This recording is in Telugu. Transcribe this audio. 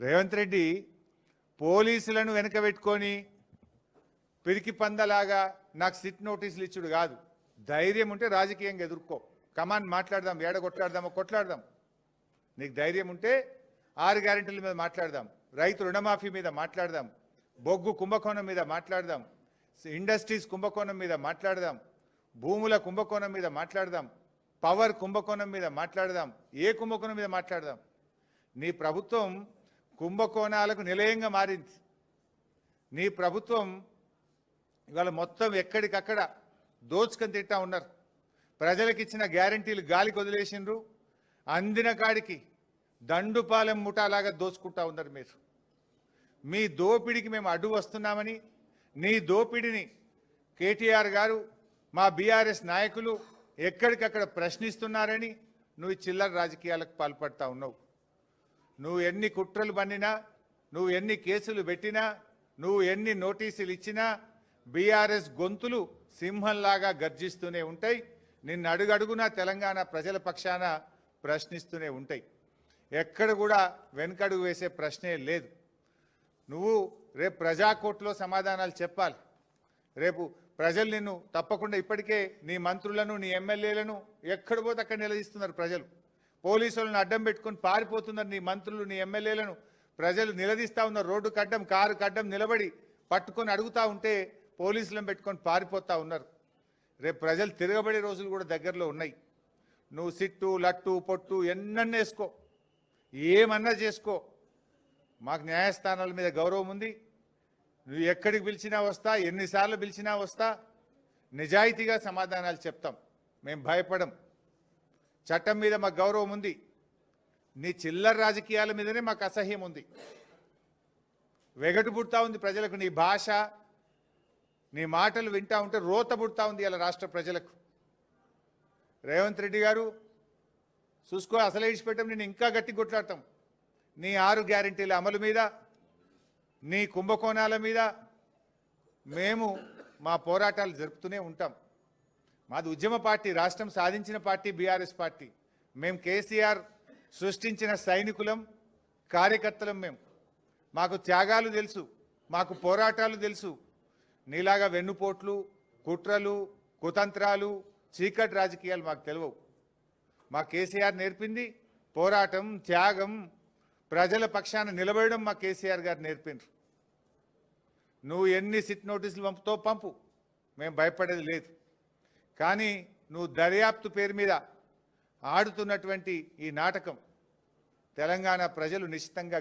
రేవంత్ రెడ్డి పోలీసులను వెనకబెట్టుకొని పిరికి పందలాగా నాకు సిట్ నోటీసులు ఇచ్చుడు కాదు. ధైర్యం ఉంటే రాజకీయంగా ఎదుర్కో. కమాన్ మాట్లాడదాం, ఏడ కొట్లాడదామో కొట్లాడదాం. నీకు ధైర్యం ఉంటే 6 గ్యారెంటీల మీద మాట్లాడదాం, రైతు రుణమాఫీ మీద మాట్లాడదాం, బొగ్గు కుంభకోణం మీద మాట్లాడదాం, ఇండస్ట్రీస్ కుంభకోణం మీద మాట్లాడదాం, భూముల కుంభకోణం మీద మాట్లాడదాం, పవర్ కుంభకోణం మీద మాట్లాడదాం, ఏ కుంభకోణం మీద మాట్లాడదాం. నీ ప్రభుత్వం కుంభకోణాలకు నిలయంగా మారింది. నీ ప్రభుత్వం ఇవాళ మొత్తం ఎక్కడికక్కడ దోచుకొని తింటా ఉన్నారు. ప్రజలకు ఇచ్చిన గ్యారంటీలు గాలికి వదిలేసిండ్రు. అందిన కాడికి దండుపాలెం ముఠాలాగా దోచుకుంటా ఉన్నారు మీరు. మీ దోపిడికి మేము అడ్డు వస్తున్నామని, నీ దోపిడిని కేటీఆర్ గారు, మా బీఆర్ఎస్ నాయకులు ఎక్కడికక్కడ ప్రశ్నిస్తున్నారని నువ్వు చిల్లర రాజకీయాలకు పాల్పడతా ఉన్నావు. నువ్వు ఎన్ని కుట్రలు పన్నినా, నువ్వు ఎన్ని కేసులు పెట్టినా, నువ్వు ఎన్ని నోటీసులు ఇచ్చినా బీఆర్ఎస్ గొంతులు సింహంలాగా గర్జిస్తూనే ఉంటాయి. నిన్ను అడుగడుగునా తెలంగాణ ప్రజల పక్షాన ప్రశ్నిస్తూనే ఉంటాయి. ఎక్కడ కూడా వెనకడుగు వేసే ప్రశ్నే లేదు. నువ్వు రేపు ప్రజాకోర్టులో సమాధానాలు చెప్పాలి. రేపు ప్రజలు నిన్ను తప్పకుండా, ఇప్పటికే నీ మంత్రులను నీ ఎమ్మెల్యేలను ఎక్కడ పోతే అక్కడ నిలదీస్తున్నారు ప్రజలు. పోలీసులను అడ్డం పెట్టుకొని పారిపోతున్నారు నీ మంత్రులు, నీ ఎమ్మెల్యేలను ప్రజలు నిలదీస్తూ ఉన్నారు. రోడ్డుకు అడ్డం, కారుకు అడ్డం నిలబడి పట్టుకొని అడుగుతూ ఉంటే పోలీసులను పెట్టుకొని పారిపోతూ ఉన్నారు. రేపు ప్రజలు తిరగబడే రోజులు కూడా దగ్గరలో ఉన్నాయి. నువ్వు సిట్టు, లట్టు, పొట్టు ఎన్నన్నా వేసుకో, ఏమన్నా చేసుకో, మాకు న్యాయస్థానాల మీద గౌరవం ఉంది. నువ్వు ఎక్కడికి పిలిచినా వస్తా, ఎన్నిసార్లు పిలిచినా వస్తా, నిజాయితీగా సమాధానాలు చెప్తాం. మేము భయపడం. చట్టం మీద మాకు గౌరవం ఉంది. నీ చిల్లర రాజకీయాల మీదనే మాకు అసహ్యం ఉంది. వెగటు పుడతా ఉంది ప్రజలకు. నీ భాష, నీ మాటలు వింటా ఉంటే రోత పుడతా ఉంది ఇలా రాష్ట్ర ప్రజలకు. రేవంత్ రెడ్డి గారు చూసుకో, అసలే ఇచ్చిపెట్టాం, నేను ఇంకా గట్టి కొట్లాడతాం. నీ 6 గ్యారెంటీల అమలు మీద, నీ కుంభకోణాల మీద మేము మా పోరాటాలు జరుపుతూనే ఉంటాం. మాది ఉద్యమ పార్టీ, రాష్ట్రం సాధించిన పార్టీ బీఆర్ఎస్ పార్టీ. మేము కేసీఆర్ సృష్టించిన సైనికులం, కార్యకర్తలం. మేము, మాకు త్యాగాలు తెలుసు, మాకు పోరాటాలు తెలుసు. నీలాగా వెన్నుపోట్లు, కుట్రలు, కుతంత్రాలు, చీకటి రాజకీయాలు మాకు తెలియవు. మా కేసీఆర్ నేర్పింది పోరాటం, త్యాగం, ప్రజల పక్షాన నిలబడడం మా కేసీఆర్ గారు నేర్పిండ్రు. నువ్వు ఎన్ని సిట్ నోటీసులు పంపుతో పంపు, మేము భయపడేది లేదు. కానీ నువ్వు దర్యాప్తు పేరు మీద ఆడుతున్నటువంటి ఈ నాటకం తెలంగాణ ప్రజలు నిశ్చితంగా